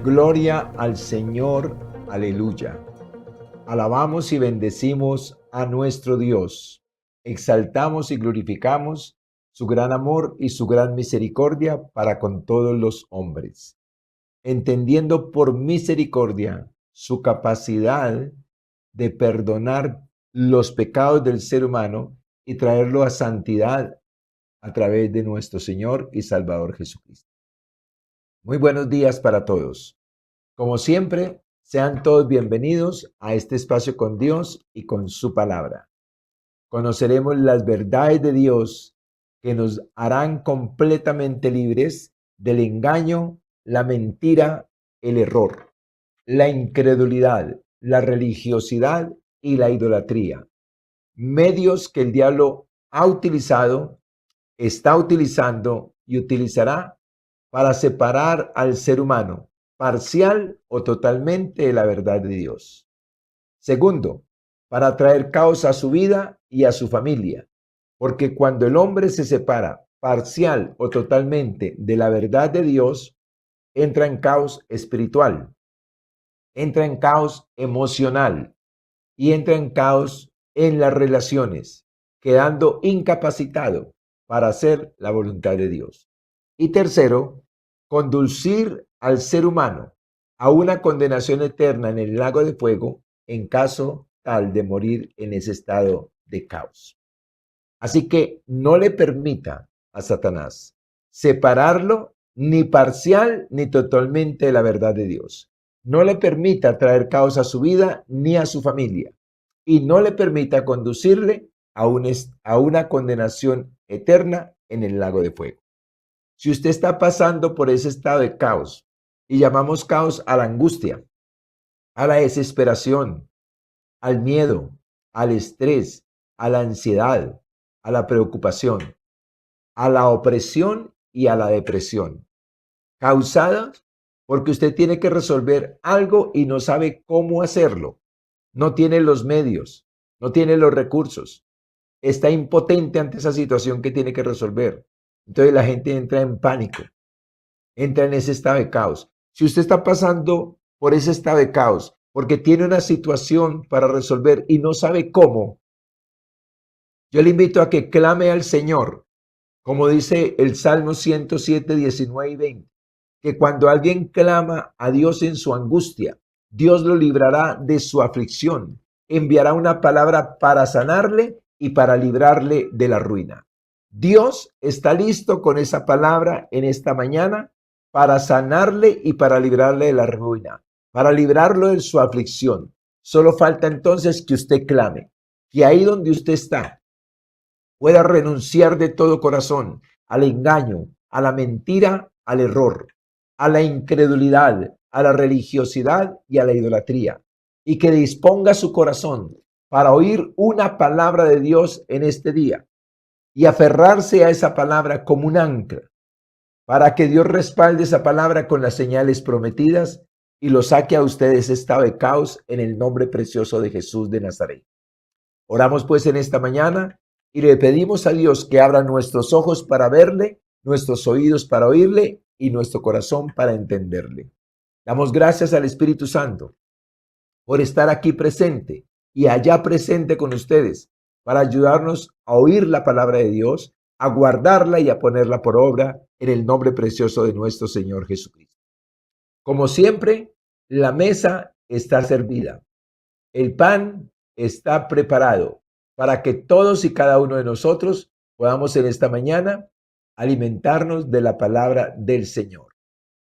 Gloria al Señor, aleluya. Alabamos y bendecimos a nuestro Dios. Exaltamos y glorificamos su gran amor y su gran misericordia para con todos los hombres, entendiendo por misericordia su capacidad de perdonar los pecados del ser humano y traerlo a santidad a través de nuestro Señor y Salvador Jesucristo. Muy buenos días para todos. Como siempre, sean todos bienvenidos a este espacio con Dios y con su palabra. Conoceremos las verdades de Dios que nos harán completamente libres del engaño, la mentira, el error, la incredulidad, la religiosidad y la idolatría. Medios que el diablo ha utilizado, está utilizando y utilizará para separar al ser humano parcial o totalmente de la verdad de Dios. Segundo, para traer caos a su vida y a su familia, porque cuando el hombre se separa parcial o totalmente de la verdad de Dios, entra en caos espiritual, entra en caos emocional y entra en caos en las relaciones, quedando incapacitado para hacer la voluntad de Dios. Y tercero, conducir al ser humano a una condenación eterna en el lago de fuego en caso tal de morir en ese estado de caos. Así que no le permita a Satanás separarlo ni parcial ni totalmente de la verdad de Dios. No le permita traer caos a su vida ni a su familia. Y no le permita conducirle a una condenación eterna en el lago de fuego. Si usted está pasando por ese estado de caos, y llamamos caos a la angustia, a la desesperación, al miedo, al estrés, a la ansiedad, a la preocupación, a la opresión y a la depresión, causadas porque usted tiene que resolver algo y no sabe cómo hacerlo, no tiene los medios, no tiene los recursos, está impotente ante esa situación que tiene que resolver. Entonces la gente entra en pánico, entra en ese estado de caos. Si usted está pasando por ese estado de caos porque tiene una situación para resolver y no sabe cómo, yo le invito a que clame al Señor, como dice el Salmo 107, 19 y 20, que cuando alguien clama a Dios en su angustia, Dios lo librará de su aflicción, enviará una palabra para sanarle y para librarle de la ruina. Dios está listo con esa palabra en esta mañana para sanarle y para librarle de la ruina, para librarlo de su aflicción. Solo falta entonces que usted clame, que ahí donde usted está pueda renunciar de todo corazón al engaño, a la mentira, al error, a la incredulidad, a la religiosidad y a la idolatría, y que disponga su corazón para oír una palabra de Dios en este día y aferrarse a esa palabra como un ancla, para que Dios respalde esa palabra con las señales prometidas y lo saque a ustedes estado de caos en el nombre precioso de Jesús de Nazaret. Oramos pues en esta mañana y le pedimos a Dios que abra nuestros ojos para verle, nuestros oídos para oírle y nuestro corazón para entenderle. Damos gracias al Espíritu Santo por estar aquí presente y allá presente con ustedes para ayudarnos a oír la palabra de Dios, a guardarla y a ponerla por obra en el nombre precioso de nuestro Señor Jesucristo. Como siempre, la mesa está servida. El pan está preparado para que todos y cada uno de nosotros podamos en esta mañana alimentarnos de la palabra del Señor.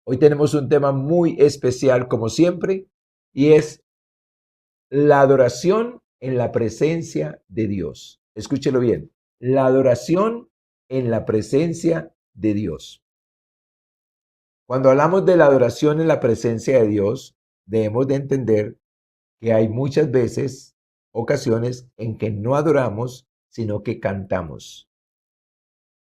Hoy tenemos un tema muy especial, como siempre, y es la adoración en la presencia de Dios. Escúchelo bien, la adoración en la presencia de Dios. Cuando hablamos de la adoración en la presencia de Dios, debemos de entender que hay muchas veces, ocasiones en que no adoramos, sino que cantamos.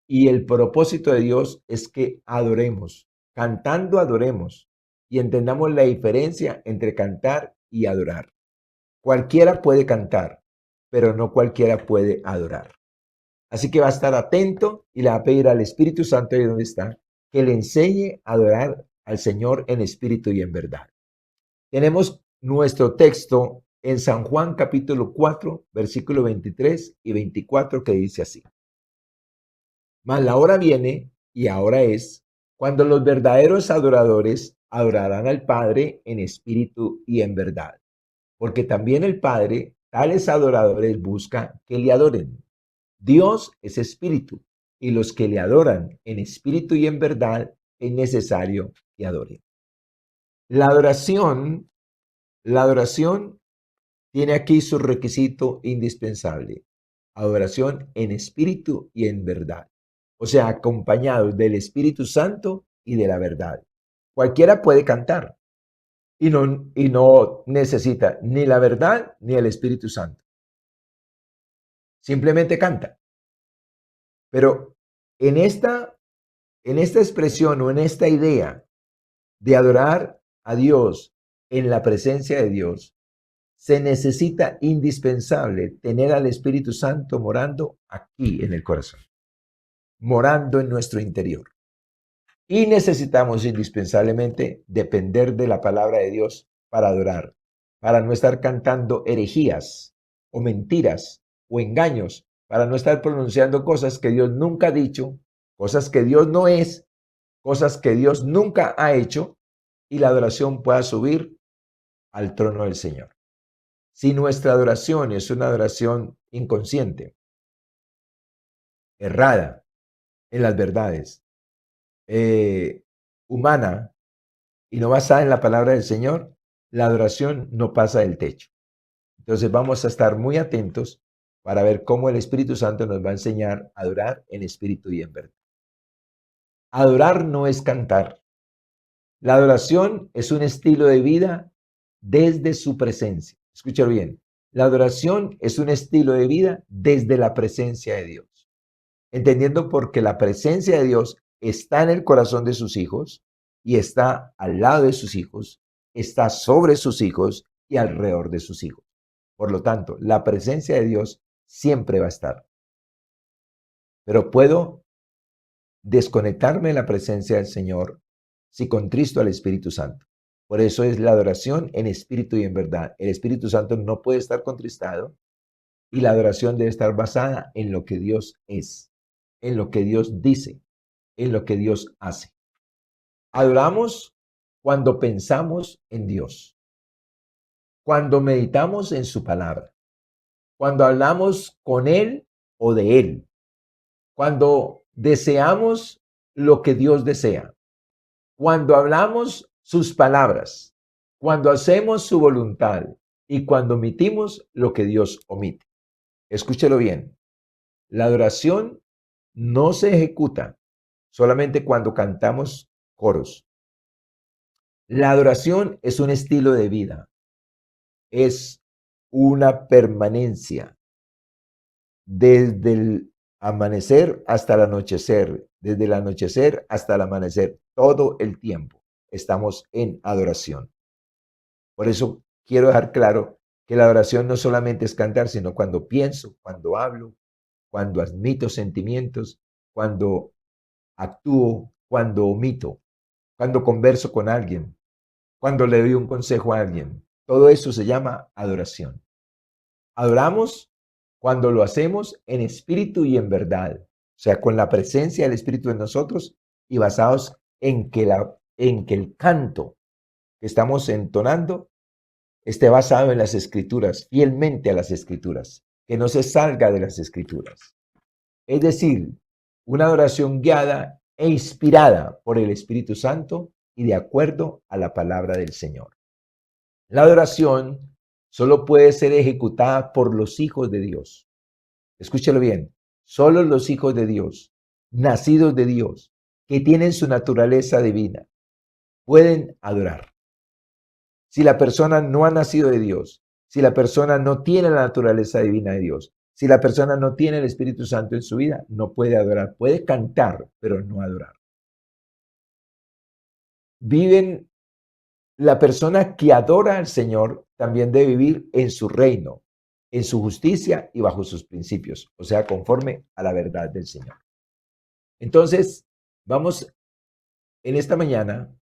Y el propósito de Dios es que adoremos, cantando adoremos y entendamos la diferencia entre cantar y adorar. Cualquiera puede cantar, pero no cualquiera puede adorar. Así que va a estar atento y le va a pedir al Espíritu Santo, de donde está, que le enseñe a adorar al Señor en espíritu y en verdad. Tenemos nuestro texto en San Juan capítulo 4, versículo 23 y 24 que dice así. Mas la hora viene, y ahora es, cuando los verdaderos adoradores adorarán al Padre en espíritu y en verdad. Porque también el Padre, tales adoradores, busca que le adoren. Dios es espíritu, y los que le adoran en espíritu y en verdad es necesario que adoren. La adoración, la adoración tiene aquí su requisito indispensable. Adoración en espíritu y en verdad. O sea, acompañados del Espíritu Santo y de la verdad. Cualquiera puede cantar y no necesita ni la verdad ni el Espíritu Santo. Simplemente canta. Pero en esta expresión o en esta idea de adorar a Dios en la presencia de Dios, se necesita indispensable tener al Espíritu Santo morando aquí en el corazón, morando en nuestro interior. Y necesitamos indispensablemente depender de la palabra de Dios para adorar, para no estar cantando herejías o mentiras o engaños, para no estar pronunciando cosas que Dios nunca ha dicho, cosas que Dios no es, cosas que Dios nunca ha hecho, y la adoración pueda subir al trono del Señor. Si nuestra adoración es una adoración inconsciente, errada en las verdades, humana y no basada en la palabra del Señor, la adoración no pasa del techo. Entonces vamos a estar muy atentos para ver cómo el Espíritu Santo nos va a enseñar a adorar en espíritu y en verdad. Adorar no es cantar. La adoración es un estilo de vida desde su presencia. Escúchalo bien. La adoración es un estilo de vida desde la presencia de Dios. Entendiendo porque la presencia de Dios está en el corazón de sus hijos y está al lado de sus hijos, está sobre sus hijos y alrededor de sus hijos. Por lo tanto, la presencia de Dios siempre va a estar. Pero puedo desconectarme de la presencia del Señor si contristo al Espíritu Santo. Por eso es la adoración en espíritu y en verdad. El Espíritu Santo no puede estar contristado y la adoración debe estar basada en lo que Dios es, en lo que Dios dice, en lo que Dios hace. Adoramos cuando pensamos en Dios, cuando meditamos en su palabra, cuando hablamos con Él o de Él, cuando deseamos lo que Dios desea, cuando hablamos sus palabras, cuando hacemos su voluntad y cuando omitimos lo que Dios omite. Escúchelo bien. La adoración no se ejecuta solamente cuando cantamos coros. La adoración es un estilo de vida, es una permanencia desde el amanecer hasta el anochecer, desde el anochecer hasta el amanecer, todo el tiempo estamos en adoración. Por eso quiero dejar claro que la adoración no solamente es cantar, sino cuando pienso, cuando hablo, cuando admito sentimientos, cuando actúo, cuando omito, cuando converso con alguien, cuando le doy un consejo a alguien. Todo eso se llama adoración. Adoramos cuando lo hacemos en espíritu y en verdad, o sea, con la presencia del Espíritu en nosotros y basados en que el canto que estamos entonando esté basado en las Escrituras, fielmente a las Escrituras, que no se salga de las Escrituras. Es decir, una adoración guiada e inspirada por el Espíritu Santo y de acuerdo a la palabra del Señor. La adoración solo puede ser ejecutada por los hijos de Dios. Escúchelo bien, solo los hijos de Dios, nacidos de Dios, que tienen su naturaleza divina, pueden adorar. Si la persona no ha nacido de Dios, si la persona no tiene la naturaleza divina de Dios, si la persona no tiene el Espíritu Santo en su vida, no puede adorar. Puede cantar, pero no adorar. La persona que adora al Señor también debe vivir en su reino, en su justicia y bajo sus principios, o sea, conforme a la verdad del Señor. Entonces, vamos en esta mañana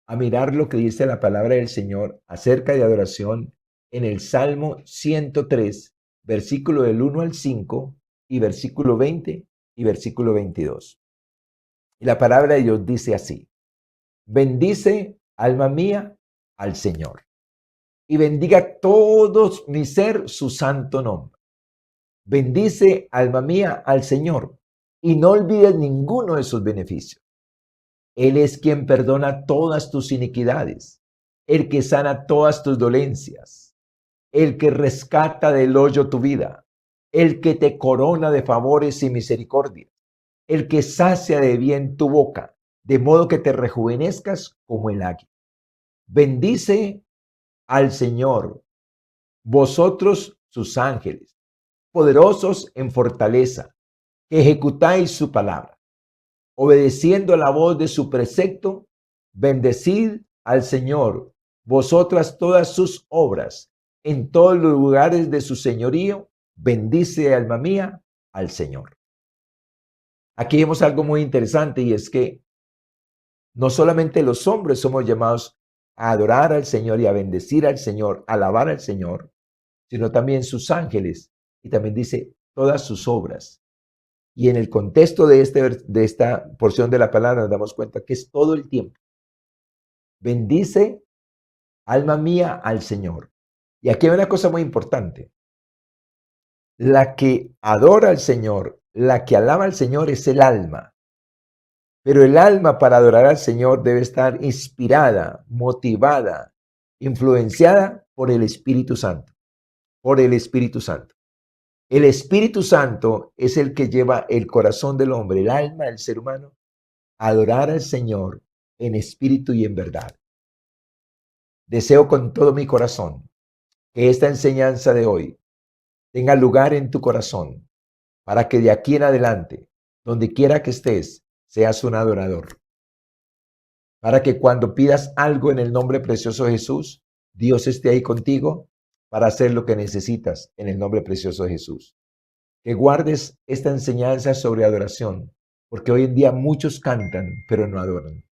a mirar lo que dice la palabra del Señor acerca de adoración en el Salmo 103, versículo del 1 al 5 y versículo 20 y versículo 22. Y la palabra de Dios dice así: bendice, alma mía, al Señor, y bendiga todo mi ser su santo nombre. Bendice, alma mía, al Señor, y no olvides ninguno de sus beneficios. Él es quien perdona todas tus iniquidades, el que sana todas tus dolencias, el que rescata del hoyo tu vida, el que te corona de favores y misericordia, el que sacia de bien tu boca, de modo que te rejuvenezcas como el águila. Bendice al Señor, vosotros sus ángeles, poderosos en fortaleza, que ejecutáis su palabra. Obedeciendo la voz de su precepto, bendecid al Señor, vosotras todas sus obras, en todos los lugares de su señorío, bendice, alma mía, al Señor. Aquí vemos algo muy interesante, y es que no solamente los hombres somos llamados a adorar al Señor y a bendecir al Señor, a alabar al Señor, sino también sus ángeles, y también dice todas sus obras. Y en el contexto de esta porción de la palabra nos damos cuenta que es todo el tiempo. Bendice, alma mía, al Señor. Y aquí hay una cosa muy importante. La que adora al Señor, la que alaba al Señor es el alma. Pero el alma, para adorar al Señor, debe estar inspirada, motivada, influenciada por el Espíritu Santo. Por el Espíritu Santo. El Espíritu Santo es el que lleva el corazón del hombre, el alma del ser humano, a adorar al Señor en espíritu y en verdad. Deseo con todo mi corazón que esta enseñanza de hoy tenga lugar en tu corazón, para que de aquí en adelante, donde quiera que estés, seas un adorador. Para que cuando pidas algo en el nombre precioso de Jesús, Dios esté ahí contigo para hacer lo que necesitas en el nombre precioso de Jesús. Que guardes esta enseñanza sobre adoración, porque hoy en día muchos cantan, pero no adoran.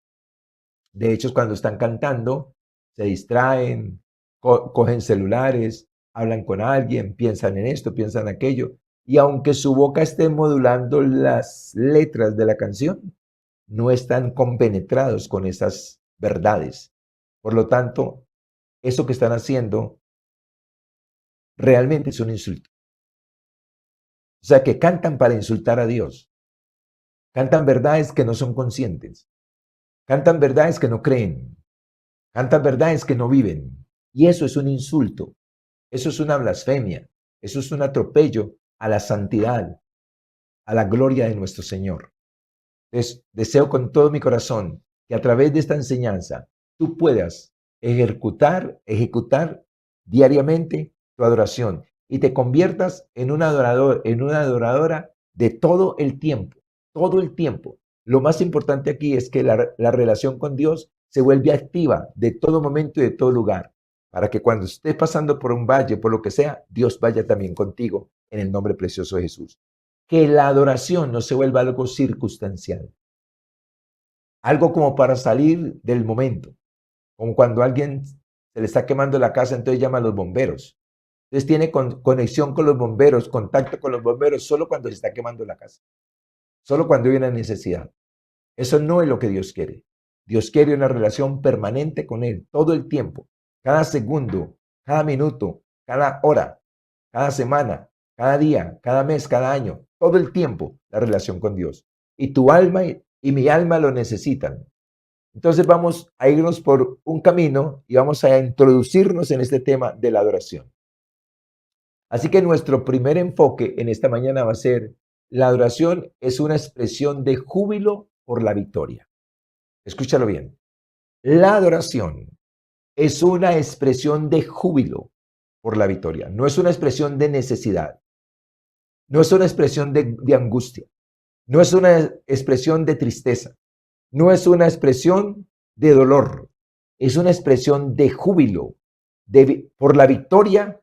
De hecho, cuando están cantando, se distraen, cogen celulares, hablan con alguien, piensan en esto, piensan en aquello, y aunque su boca esté modulando las letras de la canción, no están compenetrados con esas verdades. Por lo tanto, eso que están haciendo realmente es un insulto. O sea, que cantan para insultar a Dios. Cantan verdades que no son conscientes. Cantan verdades que no creen. Cantan verdades que no viven. Y eso es un insulto. Eso es una blasfemia. Eso es un atropello a la santidad, a la gloria de nuestro Señor. Entonces, deseo con todo mi corazón que a través de esta enseñanza tú puedas ejecutar diariamente tu adoración y te conviertas en un adorador, en una adoradora de todo el tiempo, todo el tiempo. Lo más importante aquí es que la relación con Dios se vuelve activa de todo momento y de todo lugar, para que cuando estés pasando por un valle, por lo que sea, Dios vaya también contigo en el nombre precioso de Jesús. Que la adoración no se vuelva algo circunstancial, algo como para salir del momento, como cuando a alguien se le está quemando la casa, entonces llama a los bomberos. Entonces tiene conexión con los bomberos, contacto con los bomberos, solo cuando se está quemando la casa, solo cuando hay una necesidad. Eso no es lo que Dios quiere. Dios quiere una relación permanente con Él, todo el tiempo, cada segundo, cada minuto, cada hora, cada semana, cada día, cada mes, cada año, todo el tiempo, la relación con Dios. Y tu alma y mi alma lo necesitan. Entonces vamos a irnos por un camino y vamos a introducirnos en este tema de la adoración. Así que nuestro primer enfoque en esta mañana va a ser: la adoración es una expresión de júbilo por la victoria. Escúchalo bien. La adoración es una expresión de júbilo por la victoria. No es una expresión de necesidad. No es una expresión de angustia. No es una expresión de tristeza. No es una expresión de dolor. Es una expresión de júbilo por la victoria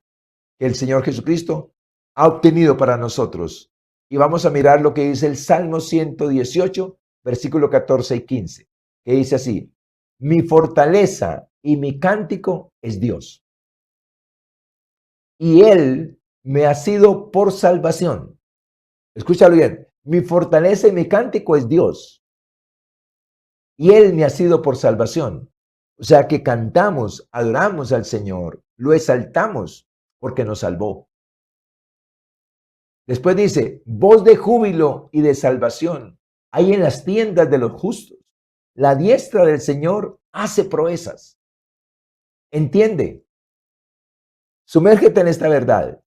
que el Señor Jesucristo ha obtenido para nosotros. Y vamos a mirar lo que dice el Salmo 118, versículo 14 y 15, que dice así: Mi fortaleza y mi cántico es Dios. Y Él me ha sido por salvación. Escúchalo bien. Mi fortaleza y mi cántico es Dios. Y Él me ha sido por salvación. O sea que cantamos, adoramos al Señor, lo exaltamos porque nos salvó. Después dice, voz de júbilo y de salvación hay en las tiendas de los justos. La diestra del Señor hace proezas. Entiende, sumérgete en esta verdad.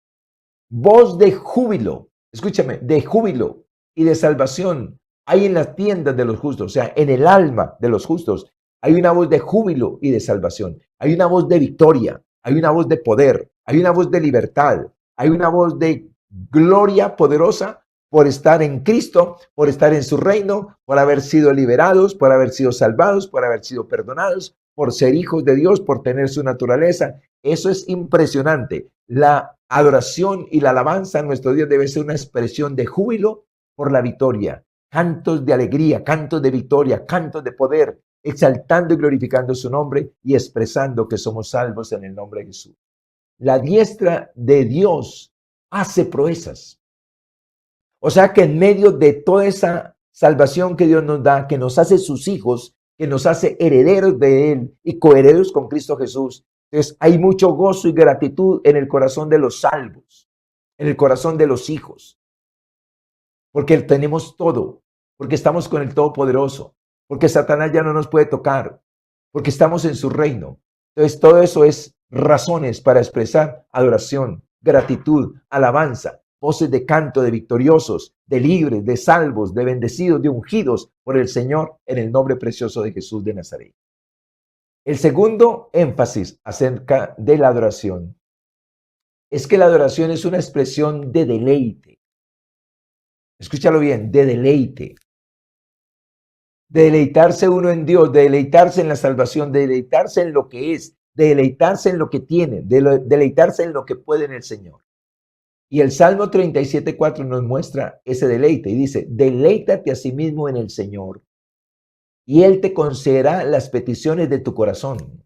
Voz de júbilo, escúchame, de júbilo y de salvación hay en las tiendas de los justos, o sea, en el alma de los justos. Hay una voz de júbilo y de salvación. Hay una voz de victoria, hay una voz de poder, hay una voz de libertad, hay una voz de gloria poderosa por estar en Cristo, por estar en su reino, por haber sido liberados, por haber sido salvados, por haber sido perdonados, por ser hijos de Dios, por tener su naturaleza. Eso es impresionante. La adoración y la alabanza a nuestro Dios debe ser una expresión de júbilo por la victoria. Cantos de alegría, cantos de victoria, cantos de poder, exaltando y glorificando su nombre y expresando que somos salvos en el nombre de Jesús. La diestra de Dios hace proezas. O sea que en medio de toda esa salvación que Dios nos da, que nos hace sus hijos, que nos hace herederos de Él y coherederos con Cristo Jesús, entonces hay mucho gozo y gratitud en el corazón de los salvos, en el corazón de los hijos, porque tenemos todo, porque estamos con el Todopoderoso, porque Satanás ya no nos puede tocar, porque estamos en su reino. Entonces todo eso es razones para expresar adoración, gratitud, alabanza, voces de canto de victoriosos, de libres, de salvos, de bendecidos, de ungidos por el Señor en el nombre precioso de Jesús de Nazaret. El segundo énfasis acerca de la adoración es que la adoración es una expresión de deleite. Escúchalo bien, de deleite. De deleitarse uno en Dios, de deleitarse en la salvación, de deleitarse en lo que es, de deleitarse en lo que tiene, de deleitarse en lo que puede en el Señor. Y el Salmo 37:4 nos muestra ese deleite y dice, deleítate a sí mismo en el Señor y Él te concederá las peticiones de tu corazón.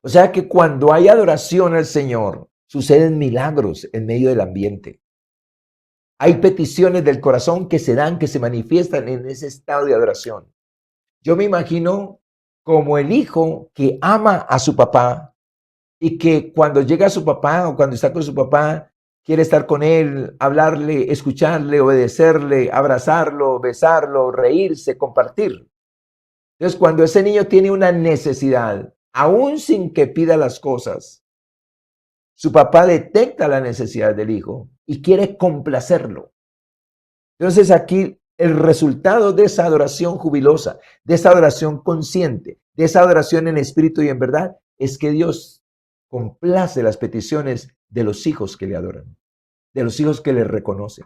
O sea que cuando hay adoración al Señor, suceden milagros en medio del ambiente. Hay peticiones del corazón que se dan, que se manifiestan en ese estado de adoración. Yo me imagino como el hijo que ama a su papá y que cuando llega a su papá o cuando está con su papá, quiere estar con él, hablarle, escucharle, obedecerle, abrazarlo, besarlo, reírse, compartir. Entonces, cuando ese niño tiene una necesidad, aún sin que pida las cosas, su papá detecta la necesidad del hijo y quiere complacerlo. Entonces, aquí el resultado de esa adoración jubilosa, de esa adoración consciente, de esa adoración en espíritu y en verdad, es que Dios complace las peticiones de los hijos que le adoran, de los hijos que le reconocen,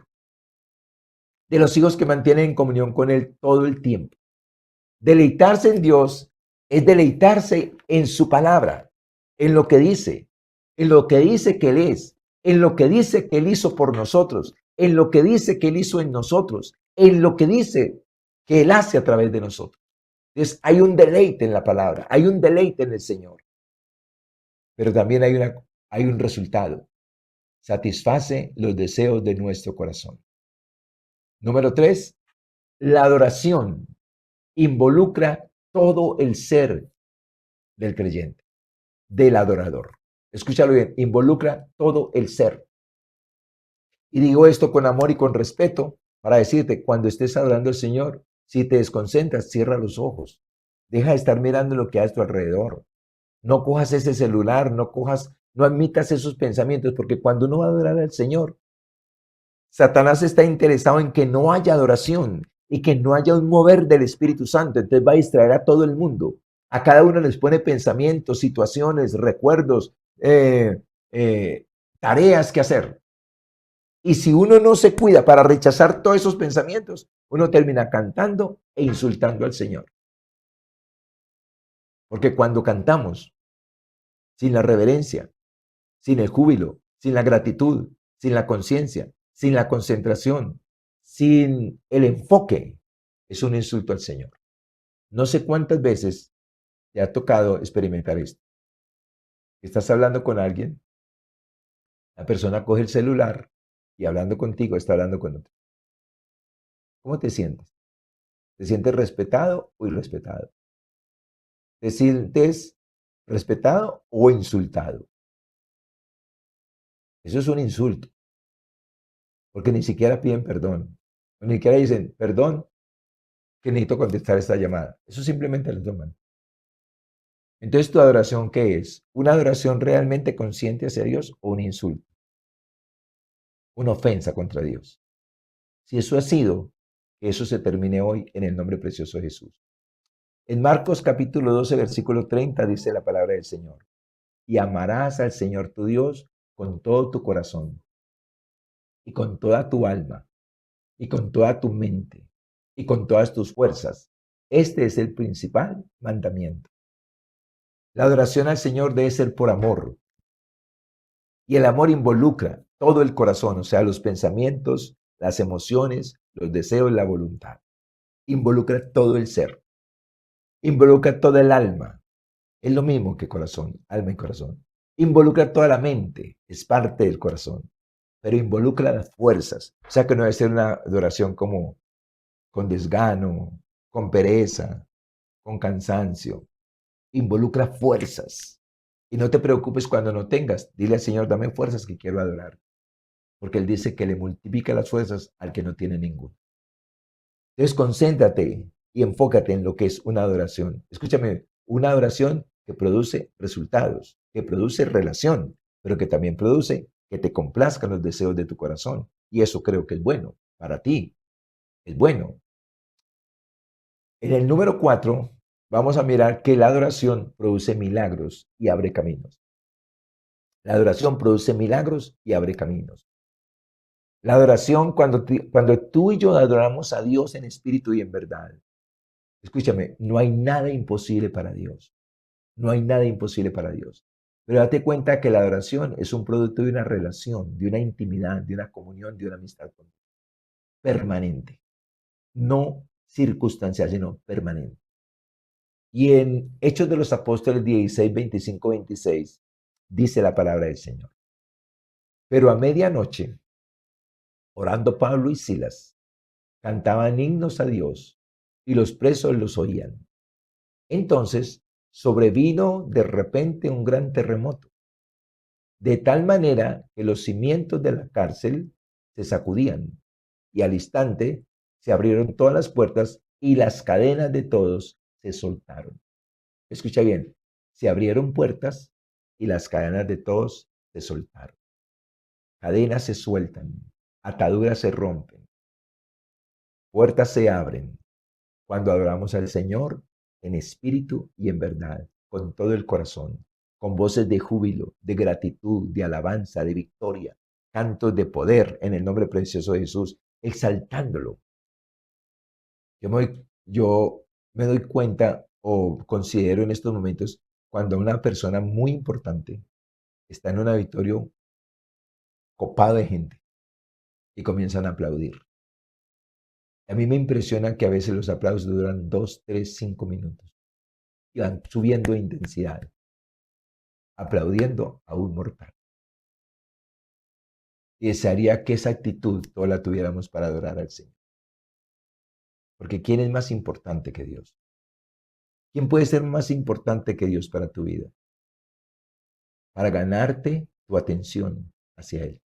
de los hijos que mantienen en comunión con Él todo el tiempo. Deleitarse en Dios es deleitarse en su palabra, en lo que dice que Él es, en lo que dice que Él hizo por nosotros, en lo que dice que Él hizo en nosotros, en lo que dice que Él hace a través de nosotros. Entonces, hay un deleite en la palabra, hay un deleite en el Señor, pero también hay un resultado. Satisface los deseos de nuestro corazón. Número 3, la adoración involucra todo el ser del creyente, del adorador. Escúchalo bien, involucra todo el ser. Y digo esto con amor y con respeto para decirte, cuando estés adorando al Señor, si te desconcentras, cierra los ojos. Deja de estar mirando lo que hay a tu alrededor. No cojas ese celular, no admitas esos pensamientos, porque cuando uno va a adorar al Señor, Satanás está interesado en que no haya adoración y que no haya un mover del Espíritu Santo. Entonces va a distraer a todo el mundo. A cada uno les pone pensamientos, situaciones, recuerdos, tareas que hacer. Y si uno no se cuida para rechazar todos esos pensamientos, uno termina cantando e insultando al Señor. Porque cuando cantamos sin la reverencia, sin el júbilo, sin la gratitud, sin la conciencia, sin la concentración, sin el enfoque, es un insulto al Señor. No sé cuántas veces ¿Te ha tocado experimentar esto? Estás hablando con alguien, la persona coge el celular y hablando contigo está hablando con otro. ¿Cómo te sientes? ¿Te sientes respetado o irrespetado? ¿Te sientes respetado o insultado? Eso es un insulto, porque ni siquiera piden perdón. Ni siquiera dicen, perdón, que necesito contestar esta llamada. Eso simplemente lo toman. Entonces, ¿tu adoración qué es? ¿Una adoración realmente consciente hacia Dios o un insulto? Una ofensa contra Dios. Si eso ha sido, que eso se termine hoy en el nombre precioso de Jesús. En Marcos capítulo 12, versículo 30 dice la palabra del Señor. Y amarás al Señor tu Dios con todo tu corazón y con toda tu alma y con toda tu mente y con todas tus fuerzas. Este es el principal mandamiento. La adoración al Señor debe ser por amor. Y el amor involucra todo el corazón, o sea, los pensamientos, las emociones, los deseos, la voluntad. Involucra todo el ser. Involucra toda el alma. Es lo mismo que corazón, alma y corazón. Involucra toda la mente, es parte del corazón, pero involucra las fuerzas. O sea que no debe ser una adoración como con desgano, con pereza, con cansancio. Involucra fuerzas. Y no te preocupes cuando no tengas. Dile al Señor, dame fuerzas que quiero adorar. Porque Él dice que le multiplica las fuerzas al que no tiene ninguna. Entonces, concéntrate y enfócate en lo que es una adoración. Escúchame, una adoración que produce resultados, que produce relación, pero que también produce que te complazcan los deseos de tu corazón. Y eso creo que es bueno para ti, es bueno. En el número 4, vamos a mirar que la adoración produce milagros y abre caminos. La adoración produce milagros y abre caminos. La adoración, cuando tú y yo adoramos a Dios en espíritu y en verdad, escúchame, no hay nada imposible para Dios. No hay nada imposible para Dios. Pero date cuenta que la adoración es un producto de una relación, de una intimidad, de una comunión, de una amistad con Dios. Permanente. No circunstancial, sino permanente. Y en Hechos de los Apóstoles 16, 25, 26, dice la palabra del Señor. Pero a medianoche, orando Pablo y Silas, cantaban himnos a Dios y los presos los oían. Entonces sobrevino de repente un gran terremoto, de tal manera que los cimientos de la cárcel se sacudían y al instante se abrieron todas las puertas y las cadenas de todos se soltaron. Escucha bien, se abrieron puertas y las cadenas de todos se soltaron. Cadenas se sueltan, ataduras se rompen, puertas se abren cuando adoramos al Señor en espíritu y en verdad, con todo el corazón, con voces de júbilo, de gratitud, de alabanza, de victoria, cantos de poder en el nombre precioso de Jesús, exaltándolo. Yo me doy cuenta o considero en estos momentos cuando una persona muy importante está en un auditorio copado de gente y comienzan a aplaudir. A mí me impresiona que a veces los aplausos duran 2, 3, 5 minutos y van subiendo de intensidad, aplaudiendo a un mortal. Y desearía que esa actitud toda la tuviéramos para adorar al Señor. Porque ¿quién es más importante que Dios? ¿Quién puede ser más importante que Dios para tu vida? Para ganarte tu atención hacia Él.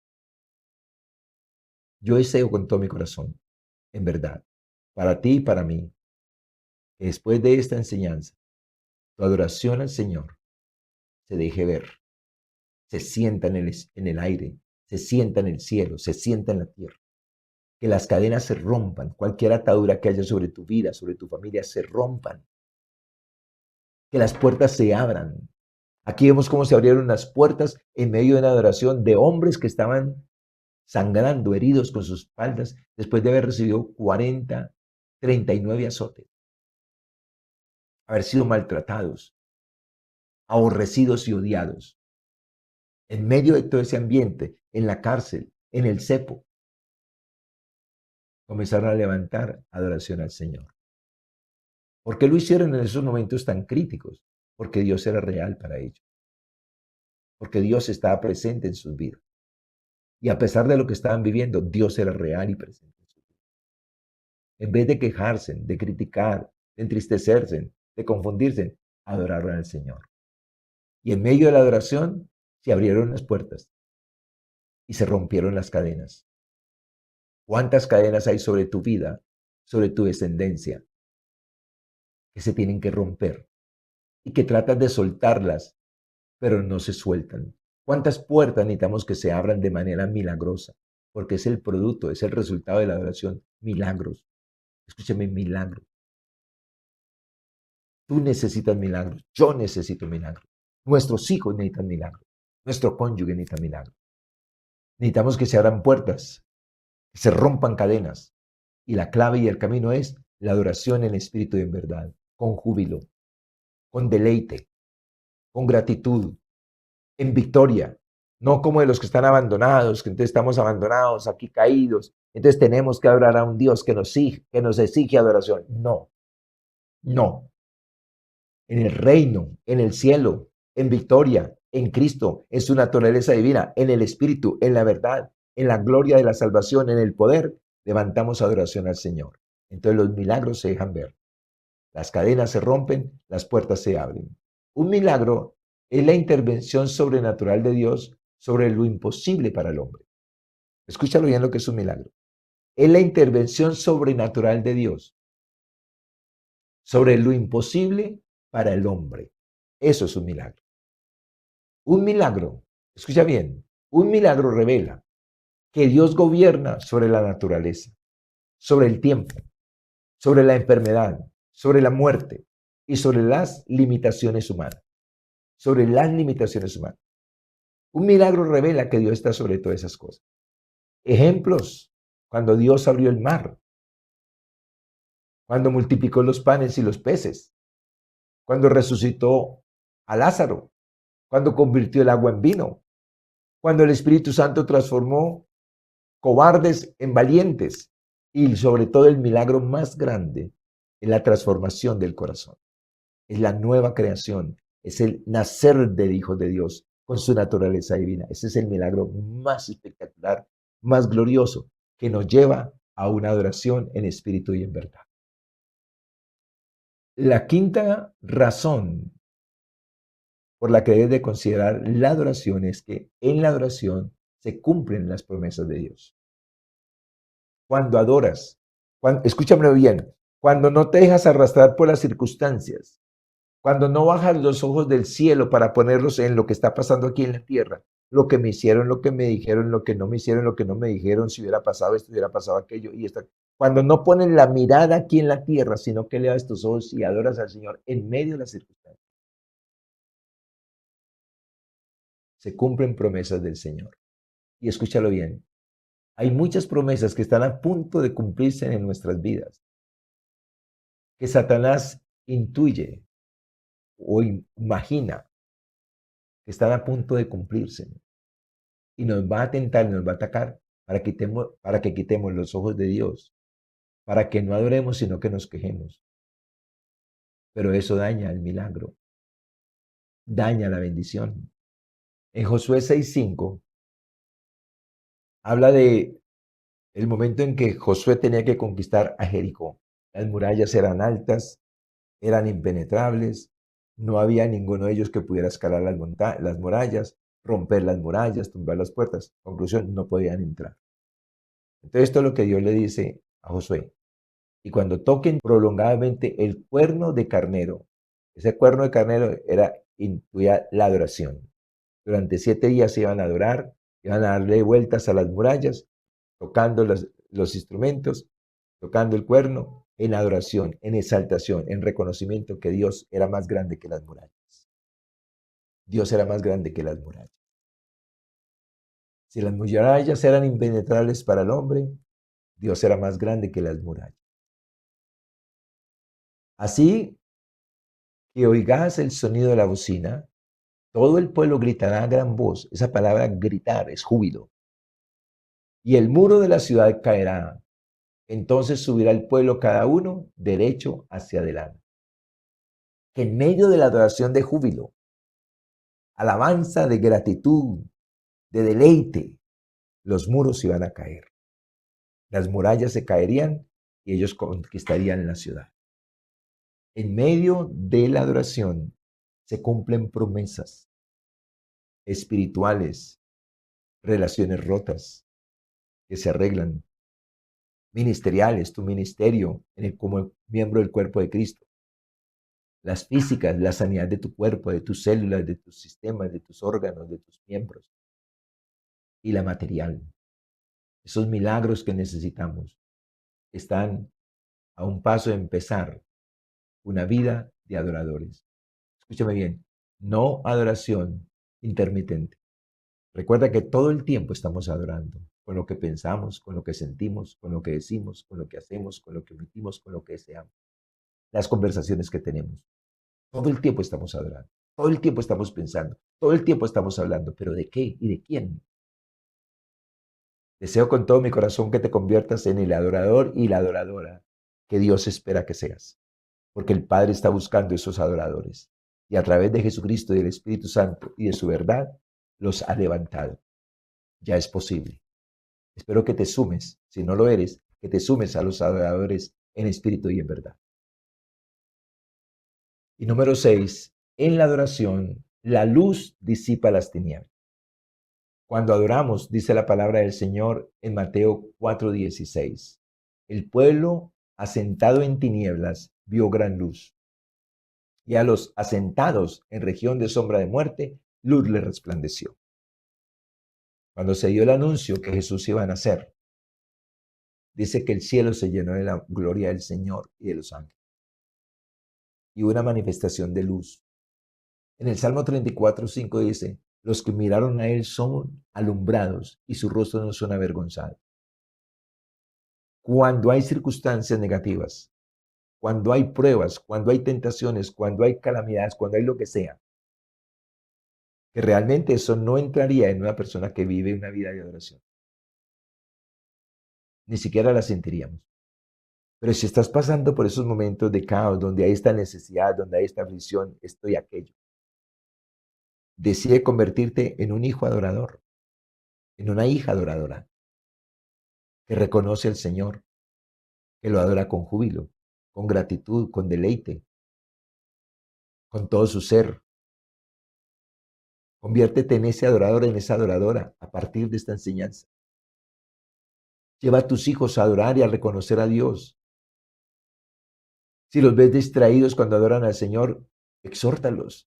Yo deseo con todo mi corazón, en verdad, para ti y para mí, que después de esta enseñanza, tu adoración al Señor se deje ver, se sienta en el aire, se sienta en el cielo, se sienta en la tierra. Que las cadenas se rompan, cualquier atadura que haya sobre tu vida, sobre tu familia, se rompan. Que las puertas se abran. Aquí vemos cómo se abrieron las puertas en medio de una adoración de hombres que estaban sangrando, heridos con sus espaldas, después de haber recibido 39 azotes, haber sido maltratados, aborrecidos y odiados. En medio de todo ese ambiente, en la cárcel, en el cepo, comenzaron a levantar adoración al Señor. ¿Por qué lo hicieron en esos momentos tan críticos? porque Dios era real para ellos, porque Dios estaba presente en sus vidas. Y a pesar de lo que estaban viviendo, Dios era real y presente en sus vidas. En vez de quejarse, de criticar, de entristecerse, de confundirse, adoraron al Señor. Y en medio de la adoración se abrieron las puertas y se rompieron las cadenas. ¿Cuántas cadenas hay sobre tu vida, sobre tu descendencia, que se tienen que romper y que tratas de soltarlas, pero no se sueltan? ¿Cuántas puertas necesitamos que se abran de manera milagrosa? Porque es el producto, es el resultado de la adoración. Milagros. Escúchame, milagros. Tú necesitas milagros. Yo necesito milagros. Nuestros hijos necesitan milagros. Nuestro cónyuge necesita milagros. Necesitamos que se abran puertas, que se rompan cadenas. Y la clave y el camino es la adoración en espíritu y en verdad, con júbilo, con deleite, con gratitud, en victoria, no como de los que están abandonados, que entonces estamos abandonados, aquí caídos, entonces tenemos que adorar a un Dios que nos exige adoración. No, no. En el reino, en el cielo, en victoria, en Cristo, en su naturaleza divina, en el Espíritu, en la verdad, en la gloria de la salvación, en el poder, levantamos adoración al Señor. Entonces los milagros se dejan ver. Las cadenas se rompen, las puertas se abren. Un milagro es la intervención sobrenatural de Dios sobre lo imposible para el hombre. Escúchalo bien lo que es un milagro. Es la intervención sobrenatural de Dios sobre lo imposible para el hombre. Eso es un milagro. Un milagro, escucha bien, un milagro revela que Dios gobierna sobre la naturaleza, sobre el tiempo, sobre la enfermedad, sobre la muerte y sobre las limitaciones humanas. Sobre las limitaciones humanas. Un milagro revela que Dios está sobre todas esas cosas. Ejemplos, cuando Dios abrió el mar, cuando multiplicó los panes y los peces, cuando resucitó a Lázaro, cuando convirtió el agua en vino, cuando el Espíritu Santo transformó cobardes en valientes y sobre todo el milagro más grande es la transformación del corazón. Es la nueva creación, es el nacer del Hijo de Dios con su naturaleza divina. Ese es el milagro más espectacular, más glorioso, que nos lleva a una adoración en espíritu y en verdad. La quinta razón por la que debes de considerar la adoración es que en la adoración se cumplen las promesas de Dios. Cuando adoras, escúchame bien, cuando no te dejas arrastrar por las circunstancias, cuando no bajas los ojos del cielo para ponerlos en lo que está pasando aquí en la tierra, lo que me hicieron, lo que me dijeron, lo que no me hicieron, lo que no me dijeron, si hubiera pasado esto, hubiera pasado aquello, y esto. Cuando no pones la mirada aquí en la tierra, sino que elevas tus ojos y adoras al Señor en medio de las circunstancias, se cumplen promesas del Señor. Y escúchalo bien, hay muchas promesas que están a punto de cumplirse en nuestras vidas, que Satanás intuye o imagina que están a punto de cumplirse y nos va a tentar y nos va a atacar para que quitemos los ojos de Dios, para que no adoremos, sino que nos quejemos. Pero eso daña el milagro, daña la bendición. En Josué 6:5 habla de el momento en que Josué tenía que conquistar a Jericó. Las murallas eran altas, eran impenetrables, no había ninguno de ellos que pudiera escalar las murallas, romper las murallas, tumbar las puertas. Conclusión, no podían entrar. Entonces esto es lo que Dios le dice a Josué. Y cuando toquen prolongadamente el cuerno de carnero, ese cuerno de carnero incluía la adoración. Durante 7 días iban a adorar, iban a darle vueltas a las murallas, tocando los instrumentos, tocando el cuerno, en adoración, en exaltación, en reconocimiento que Dios era más grande que las murallas. Dios era más grande que las murallas. Si las murallas eran impenetrables para el hombre, Dios era más grande que las murallas. Así que oigas el sonido de la bocina, todo el pueblo gritará a gran voz. Esa palabra gritar es júbilo. Y el muro de la ciudad caerá. Entonces subirá el pueblo cada uno derecho hacia adelante. que en medio de la adoración de júbilo, alabanza de gratitud, de deleite, los muros iban a caer. Las murallas se caerían y ellos conquistarían la ciudad. En medio de la adoración se cumplen promesas espirituales, relaciones rotas que se arreglan, ministeriales, tu ministerio como miembro del cuerpo de Cristo, las físicas, la sanidad de tu cuerpo, de tus células, de tus sistemas, de tus órganos, de tus miembros, y la material. Esos milagros que necesitamos están a un paso de empezar una vida de adoradores. Escúchame bien, no adoración intermitente. Recuerda que todo el tiempo estamos adorando, con lo que pensamos, con lo que sentimos, con lo que decimos, con lo que hacemos, con lo que omitimos, con lo que deseamos. Las conversaciones que tenemos. Todo el tiempo estamos adorando, todo el tiempo estamos pensando, todo el tiempo estamos hablando, pero ¿de qué y de quién? Deseo con todo mi corazón que te conviertas en el adorador y la adoradora que Dios espera que seas, porque el Padre está buscando esos adoradores y a través de Jesucristo y del Espíritu Santo y de su verdad los ha levantado. Ya es posible. Espero que te sumes, si no lo eres, que te sumes a los adoradores en espíritu y en verdad. Y número 6, en la adoración, la luz disipa las tinieblas. Cuando adoramos, dice la palabra del Señor en Mateo 4:16, el pueblo asentado en tinieblas vio gran luz, y a los asentados en región de sombra de muerte, luz le resplandeció. Cuando se dio el anuncio que Jesús iba a nacer, dice que el cielo se llenó de la gloria del Señor y de los ángeles, y una manifestación de luz. En el Salmo 34:5 dice, los que miraron a él son alumbrados y sus rostros no son avergonzados. Cuando hay circunstancias negativas, cuando hay pruebas, cuando hay tentaciones, cuando hay calamidades, cuando hay lo que sea, que realmente eso no entraría en una persona que vive una vida de adoración. Ni siquiera la sentiríamos. Pero si estás pasando por esos momentos de caos, donde hay esta necesidad, donde hay esta aflicción, esto y aquello, decide convertirte en un hijo adorador, en una hija adoradora, que reconoce al Señor, que lo adora con júbilo, con gratitud, con deleite, con todo su ser. Conviértete en ese adorador, en esa adoradora, a partir de esta enseñanza. Lleva a tus hijos a adorar y a reconocer a Dios. Si los ves distraídos cuando adoran al Señor, exhórtalos.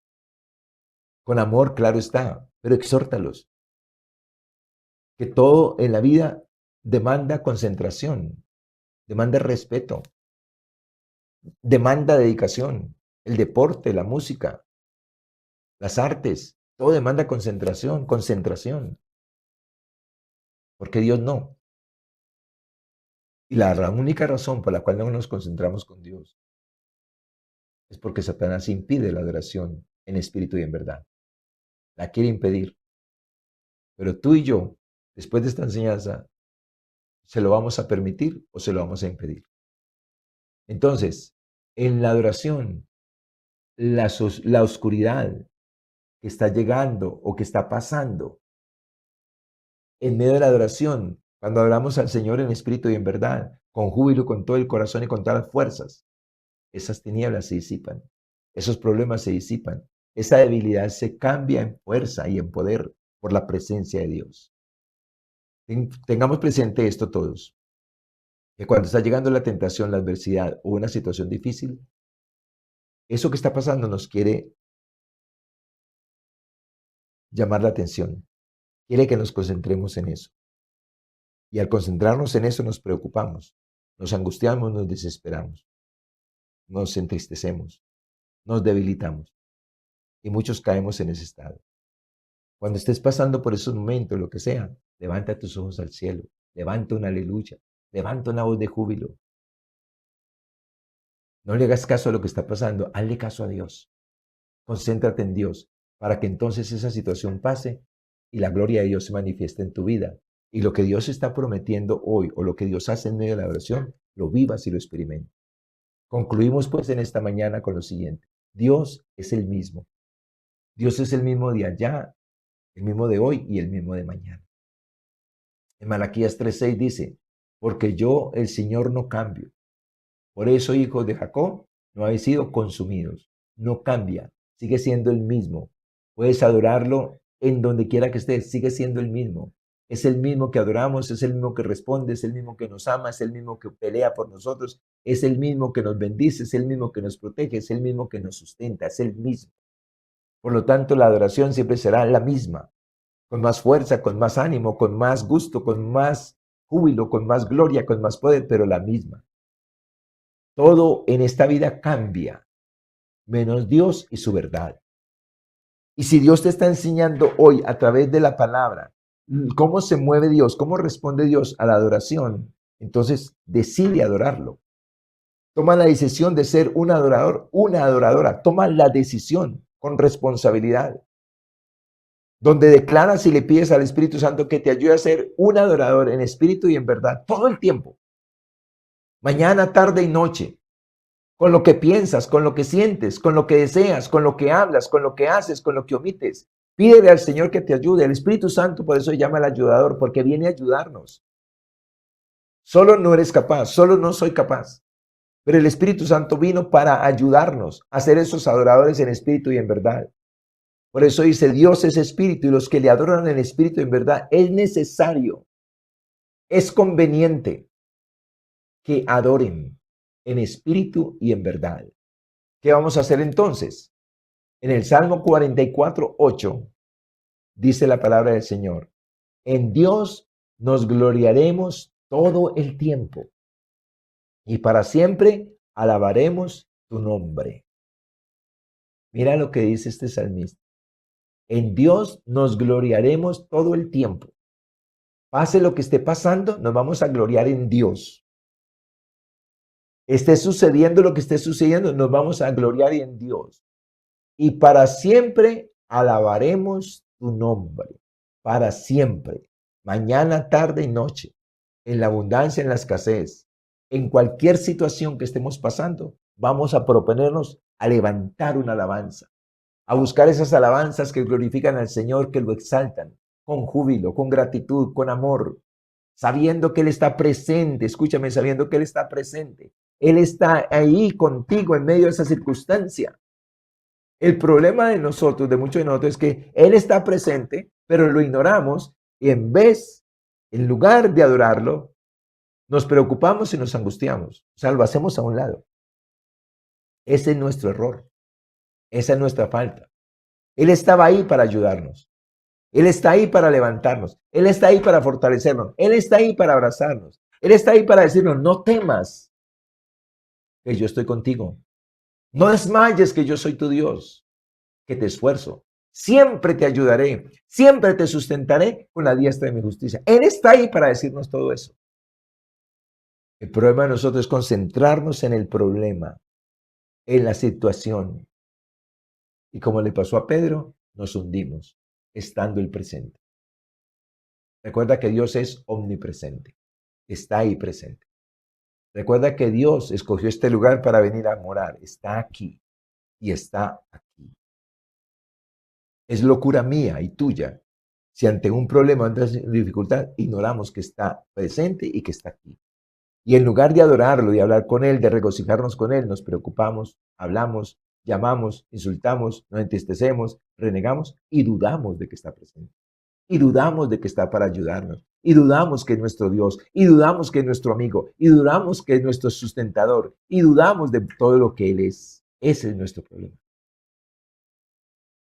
Con amor, claro está, pero exhórtalos. Que todo en la vida demanda concentración, demanda respeto, demanda dedicación. El deporte, la música, las artes, todo demanda concentración, concentración. Porque Dios no. Y la única razón por la cual no nos concentramos con Dios es porque Satanás impide la adoración en espíritu y en verdad. La quiere impedir. Pero tú y yo, después de esta enseñanza, ¿se lo vamos a permitir o se lo vamos a impedir? Entonces, en la adoración, la oscuridad que está llegando o que está pasando en medio de la adoración, cuando adoramos al Señor en espíritu y en verdad, con júbilo, con todo el corazón y con todas las fuerzas, esas tinieblas se disipan, esos problemas se disipan, esa debilidad se cambia en fuerza y en poder por la presencia de Dios. Tengamos presente esto todos, que cuando está llegando la tentación, la adversidad o una situación difícil, eso que está pasando nos quiere llamar la atención, quiere que nos concentremos en eso. Y al concentrarnos en eso nos preocupamos, nos angustiamos, nos desesperamos, nos entristecemos, nos debilitamos y muchos caemos en ese estado. Cuando estés pasando por esos momentos, lo que sea, levanta tus ojos al cielo, levanta una aleluya, levanta una voz de júbilo. No le hagas caso a lo que está pasando, hazle caso a Dios. Concéntrate en Dios para que entonces esa situación pase y la gloria de Dios se manifieste en tu vida. Y lo que Dios está prometiendo hoy o lo que Dios hace en medio de la oración, lo vivas y lo experimentes. Concluimos pues en esta mañana con lo siguiente. Dios es el mismo. Dios es el mismo de allá, el mismo de hoy y el mismo de mañana. En Malaquías 3:6 dice, porque yo, el Señor, no cambio. Por eso, hijos de Jacob, no habéis sido consumidos. No cambia, sigue siendo el mismo. Puedes adorarlo en donde quiera que estés, sigue siendo el mismo. Es el mismo que adoramos, es el mismo que responde, es el mismo que nos ama, es el mismo que pelea por nosotros, es el mismo que nos bendice, es el mismo que nos protege, es el mismo que nos sustenta, es el mismo. Por lo tanto, la adoración siempre será la misma, con más fuerza, con más ánimo, con más gusto, con más júbilo, con más gloria, con más poder, pero la misma. Todo en esta vida cambia, menos Dios y su verdad. Y si Dios te está enseñando hoy a través de la palabra cómo se mueve Dios, cómo responde Dios a la adoración, entonces decide adorarlo. Toma la decisión de ser un adorador, una adoradora. Toma la decisión con responsabilidad, donde declaras y le pides al Espíritu Santo que te ayude a ser un adorador en espíritu y en verdad todo el tiempo, mañana, tarde y noche, con lo que piensas, con lo que sientes, con lo que deseas, con lo que hablas, con lo que haces, con lo que omites. Pídele al Señor que te ayude. El Espíritu Santo por eso se llama el ayudador, porque viene a ayudarnos. Solo no eres capaz, solo no soy capaz. Pero el Espíritu Santo vino para ayudarnos a ser esos adoradores en espíritu y en verdad. Por eso dice, Dios es espíritu y los que le adoran en espíritu y en verdad es necesario, es conveniente que adoren en espíritu y en verdad. ¿Qué vamos a hacer entonces? En el Salmo 44:8 dice la palabra del Señor, en Dios nos gloriaremos todo el tiempo y para siempre alabaremos tu nombre. Mira lo que dice este salmista. En Dios nos gloriaremos todo el tiempo. Pase lo que esté pasando, nos vamos a gloriar en Dios. Esté sucediendo lo que esté sucediendo, nos vamos a gloriar en Dios. Y para siempre alabaremos tu nombre. Para siempre. Mañana, tarde y noche. En la abundancia, en la escasez. En cualquier situación que estemos pasando, vamos a proponernos a levantar una alabanza. A buscar esas alabanzas que glorifican al Señor, que lo exaltan, con júbilo, con gratitud, con amor, sabiendo que Él está presente, escúchame, sabiendo que Él está presente. Él está ahí contigo en medio de esa circunstancia. El problema de nosotros, de muchos de nosotros, es que Él está presente, pero lo ignoramos y en lugar de adorarlo, nos preocupamos y nos angustiamos. O sea, lo hacemos a un lado. Ese es nuestro error. Esa es nuestra falta. Él estaba ahí para ayudarnos. Él está ahí para levantarnos. Él está ahí para fortalecernos. Él está ahí para abrazarnos. Él está ahí para decirnos, no temas, que yo estoy contigo. No desmayes, que yo soy tu Dios, que te esfuerzo. Siempre te ayudaré. Siempre te sustentaré con la diestra de mi justicia. Él está ahí para decirnos todo eso. El problema de nosotros es concentrarnos en el problema, en la situación. Y como le pasó a Pedro, nos hundimos, estando el presente. Recuerda que Dios es omnipresente, está ahí presente. Recuerda que Dios escogió este lugar para venir a morar, está aquí y está aquí. Es locura mía y tuya si ante un problema, ante una dificultad, ignoramos que está presente y que está aquí. Y en lugar de adorarlo, de hablar con Él, de regocijarnos con Él, nos preocupamos, hablamos, llamamos, insultamos, nos entristecemos, renegamos y dudamos de que está presente. Y dudamos de que está para ayudarnos. Y dudamos que es nuestro Dios. Y dudamos que es nuestro amigo. Y dudamos que es nuestro sustentador. Y dudamos de todo lo que Él es. Ese es nuestro problema.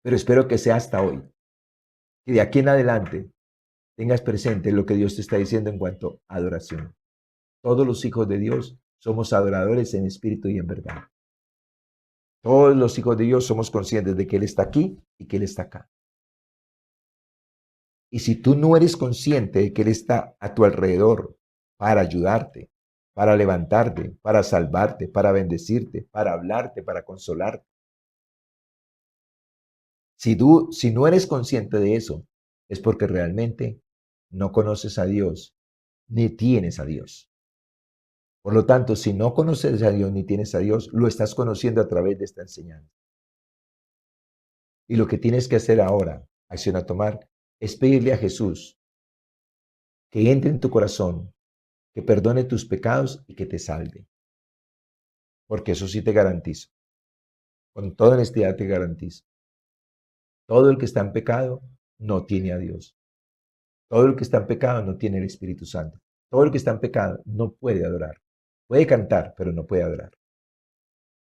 Pero espero que sea hasta hoy. Que de aquí en adelante tengas presente lo que Dios te está diciendo en cuanto a adoración. Todos los hijos de Dios somos adoradores en espíritu y en verdad. Todos los hijos de Dios somos conscientes de que Él está aquí y que Él está acá. Y si tú no eres consciente de que Él está a tu alrededor para ayudarte, para levantarte, para salvarte, para bendecirte, para hablarte, para consolarte. Si no eres consciente de eso, es porque realmente no conoces a Dios ni tienes a Dios. Por lo tanto, si no conoces a Dios ni tienes a Dios, lo estás conociendo a través de esta enseñanza. Y lo que tienes que hacer ahora, acción a tomar, es pedirle a Jesús que entre en tu corazón, que perdone tus pecados y que te salve. Porque eso sí te garantizo, con toda honestidad te garantizo. Todo el que está en pecado no tiene a Dios. Todo el que está en pecado no tiene el Espíritu Santo. Todo el que está en pecado no puede adorar. Puede cantar, pero no puede adorar.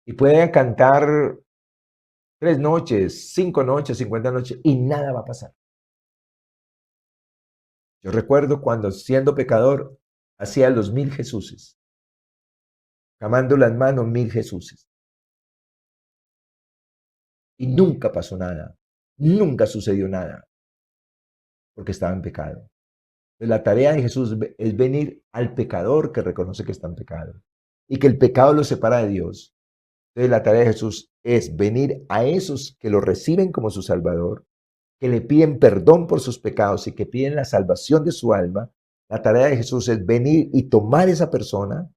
Y puede cantar 3 noches, 5 noches, 50 noches, y nada va a pasar. Yo recuerdo cuando siendo pecador hacía los 1000 Jesuses, clamando las manos 1000 Jesuses. Y nunca pasó nada, nunca sucedió nada, porque estaba en pecado. Entonces, la tarea de Jesús es venir al pecador que reconoce que está en pecado y que el pecado lo separa de Dios. Entonces, la tarea de Jesús es venir a esos que lo reciben como su Salvador, que le piden perdón por sus pecados y que piden la salvación de su alma. La tarea de Jesús es venir y tomar esa persona,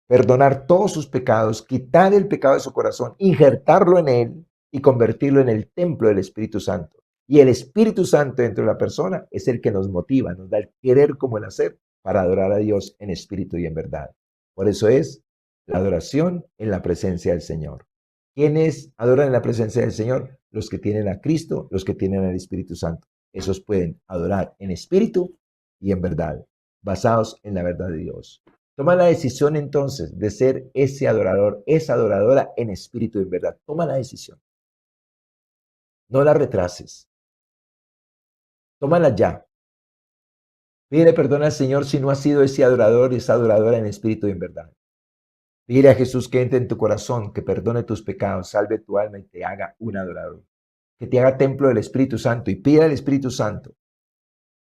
perdonar todos sus pecados, quitar el pecado de su corazón, injertarlo en él y convertirlo en el templo del Espíritu Santo. Y el Espíritu Santo dentro de la persona es el que nos motiva, nos da el querer como el hacer para adorar a Dios en espíritu y en verdad. Por eso es la adoración en la presencia del Señor. ¿Quiénes adoran en la presencia del Señor? Los que tienen a Cristo, los que tienen al Espíritu Santo. Esos pueden adorar en espíritu y en verdad, basados en la verdad de Dios. Toma la decisión entonces de ser ese adorador, esa adoradora en espíritu y en verdad. Toma la decisión. No la retrases. Tómala ya. Pide perdón al Señor si no has sido ese adorador y esa adoradora en espíritu y en verdad. Pide a Jesús que entre en tu corazón, que perdone tus pecados, salve tu alma y te haga un adorador. Que te haga templo del Espíritu Santo y pida al Espíritu Santo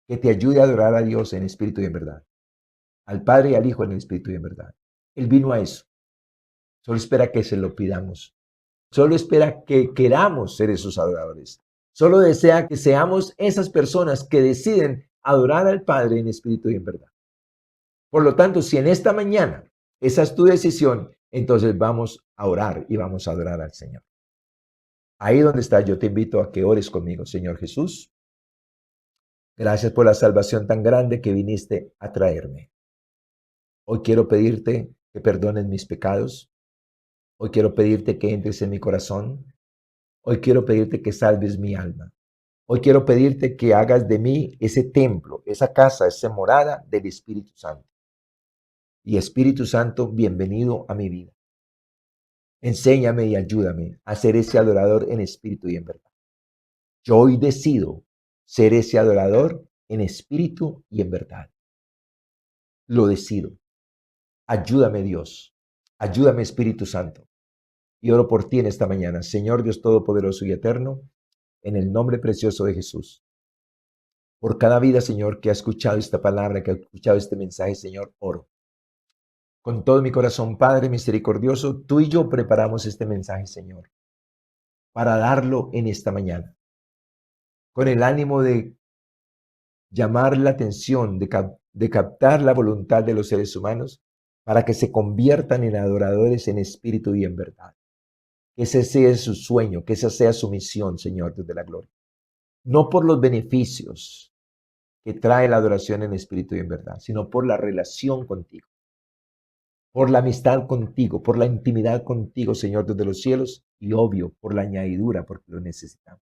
que te ayude a adorar a Dios en espíritu y en verdad. Al Padre y al Hijo en espíritu y en verdad. Él vino a eso. Solo espera que se lo pidamos. Solo espera que queramos ser esos adoradores. Solo desea que seamos esas personas que deciden adorar al Padre en espíritu y en verdad. Por lo tanto, si en esta mañana esa es tu decisión, entonces vamos a orar y vamos a adorar al Señor. Ahí donde estás, yo te invito a que ores conmigo, Señor Jesús. Gracias por la salvación tan grande que viniste a traerme. Hoy quiero pedirte que perdones mis pecados. Hoy quiero pedirte que entres en mi corazón. Hoy quiero pedirte que salves mi alma. Hoy quiero pedirte que hagas de mí ese templo, esa casa, esa morada del Espíritu Santo. Y Espíritu Santo, bienvenido a mi vida. Enséñame y ayúdame a ser ese adorador en espíritu y en verdad. Yo hoy decido ser ese adorador en espíritu y en verdad. Lo decido. Ayúdame, Dios. Ayúdame, Espíritu Santo. Y oro por ti en esta mañana, Señor Dios Todopoderoso y Eterno, en el nombre precioso de Jesús. Por cada vida, Señor, que ha escuchado esta palabra, que ha escuchado este mensaje, Señor, oro. Con todo mi corazón, Padre misericordioso, tú y yo preparamos este mensaje, Señor, para darlo en esta mañana, con el ánimo de llamar la atención, de captar la voluntad de los seres humanos para que se conviertan en adoradores en espíritu y en verdad. Que ese sea su sueño, que esa sea su misión, Señor, desde la gloria. No por los beneficios que trae la adoración en espíritu y en verdad, sino por la relación contigo, por la amistad contigo, por la intimidad contigo, Señor, desde los cielos, y obvio, por la añadidura, porque lo necesitamos.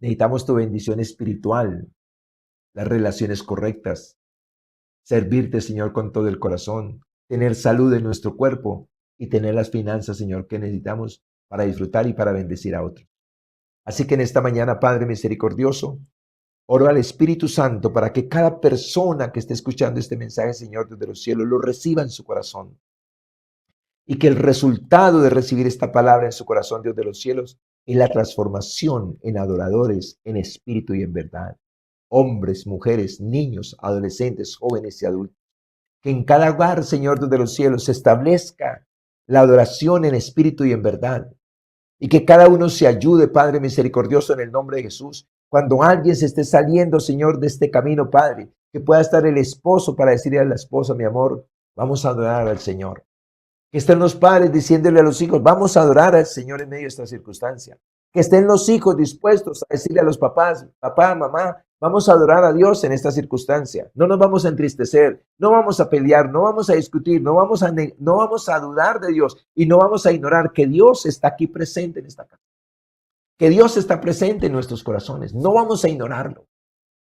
Necesitamos tu bendición espiritual, las relaciones correctas, servirte, Señor, con todo el corazón, tener salud en nuestro cuerpo y tener las finanzas, Señor, que necesitamos para disfrutar y para bendecir a otros. Así que en esta mañana, Padre misericordioso, oro al Espíritu Santo para que cada persona que esté escuchando este mensaje, Señor, desde los cielos, lo reciba en su corazón. Y que el resultado de recibir esta palabra en su corazón, Dios de los cielos, es la transformación en adoradores, en espíritu y en verdad. Hombres, mujeres, niños, adolescentes, jóvenes y adultos. Que en cada hogar, Señor, Dios de los cielos, se establezca la adoración en espíritu y en verdad. Y que cada uno se ayude, Padre misericordioso, en el nombre de Jesús. Cuando alguien se esté saliendo, Señor, de este camino, Padre, que pueda estar el esposo para decirle a la esposa, mi amor, vamos a adorar al Señor. Que estén los padres diciéndole a los hijos, vamos a adorar al Señor en medio de esta circunstancia. Que estén los hijos dispuestos a decirle a los papás, papá, mamá, vamos a adorar a Dios en esta circunstancia. No nos vamos a entristecer, no vamos a pelear, no vamos a discutir, no vamos a dudar de Dios y no vamos a ignorar que Dios está aquí presente en esta casa. Que Dios está presente en nuestros corazones. No vamos a ignorarlo.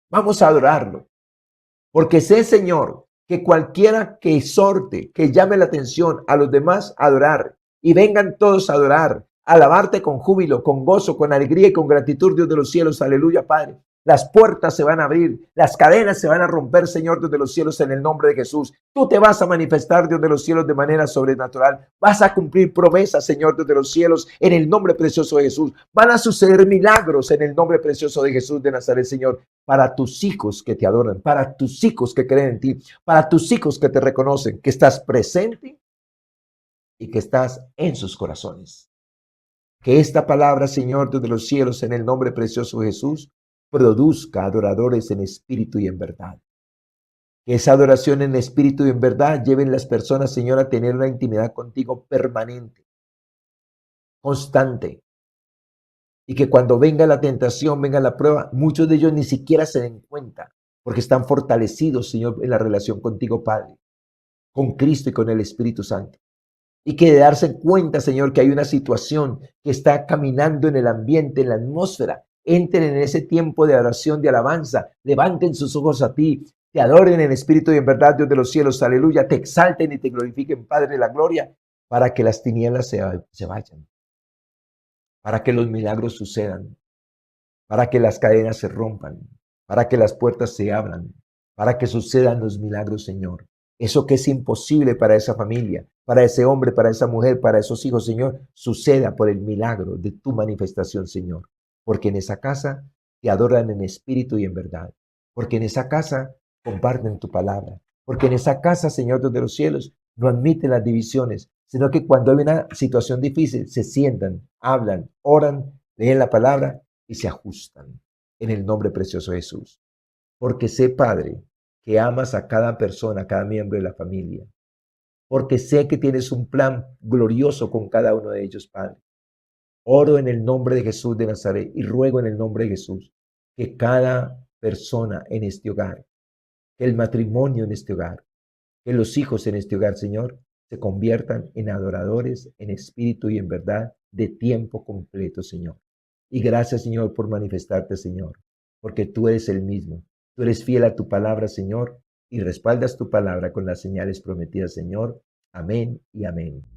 Vamos a adorarlo. Porque sé, Señor, que cualquiera que exhorte, que llame la atención a los demás a adorar y vengan todos a adorar, a alabarte con júbilo, con gozo, con alegría y con gratitud, Dios de los cielos. Aleluya, Padre. Las puertas se van a abrir, las cadenas se van a romper, Señor, Dios de los cielos, en el nombre de Jesús. Tú te vas a manifestar, Dios de los cielos, de manera sobrenatural. Vas a cumplir promesas, Señor, Dios de los cielos, en el nombre precioso de Jesús. Van a suceder milagros en el nombre precioso de Jesús de Nazaret, Señor, para tus hijos que te adoran, para tus hijos que creen en ti, para tus hijos que te reconocen, que estás presente y que estás en sus corazones. Que esta palabra, Señor, Dios de los cielos, en el nombre precioso de Jesús, produzca adoradores en espíritu y en verdad. Que esa adoración en espíritu y en verdad lleven las personas, Señor, a tener una intimidad contigo permanente, constante. Y que cuando venga la tentación, venga la prueba, muchos de ellos ni siquiera se den cuenta, porque están fortalecidos, Señor, en la relación contigo, Padre, con Cristo y con el Espíritu Santo. Y que de darse cuenta, Señor, que hay una situación que está caminando en el ambiente, en la atmósfera, entren en ese tiempo de oración, de alabanza, levanten sus ojos a ti, te adoren en espíritu y en verdad, Dios de los cielos, aleluya, te exalten y te glorifiquen, Padre de la gloria, para que las tinieblas se vayan, para que los milagros sucedan, para que las cadenas se rompan, para que las puertas se abran, para que sucedan los milagros, Señor. Eso que es imposible para esa familia, para ese hombre, para esa mujer, para esos hijos, Señor, suceda por el milagro de tu manifestación, Señor. Porque en esa casa te adoran en espíritu y en verdad. Porque en esa casa comparten tu palabra. Porque en esa casa, Señor Dios de los cielos, no admiten las divisiones, sino que cuando hay una situación difícil, se sientan, hablan, oran, leen la palabra y se ajustan. En el nombre precioso de Jesús. Porque sé, Padre, que amas a cada persona, a cada miembro de la familia. Porque sé que tienes un plan glorioso con cada uno de ellos, Padre. Oro en el nombre de Jesús de Nazaret y ruego en el nombre de Jesús que cada persona en este hogar, que el matrimonio en este hogar, que los hijos en este hogar, Señor, se conviertan en adoradores en espíritu y en verdad de tiempo completo, Señor. Y gracias, Señor, por manifestarte, Señor, porque tú eres el mismo. Tú eres fiel a tu palabra, Señor, y respaldas tu palabra con las señales prometidas, Señor. Amén y amén.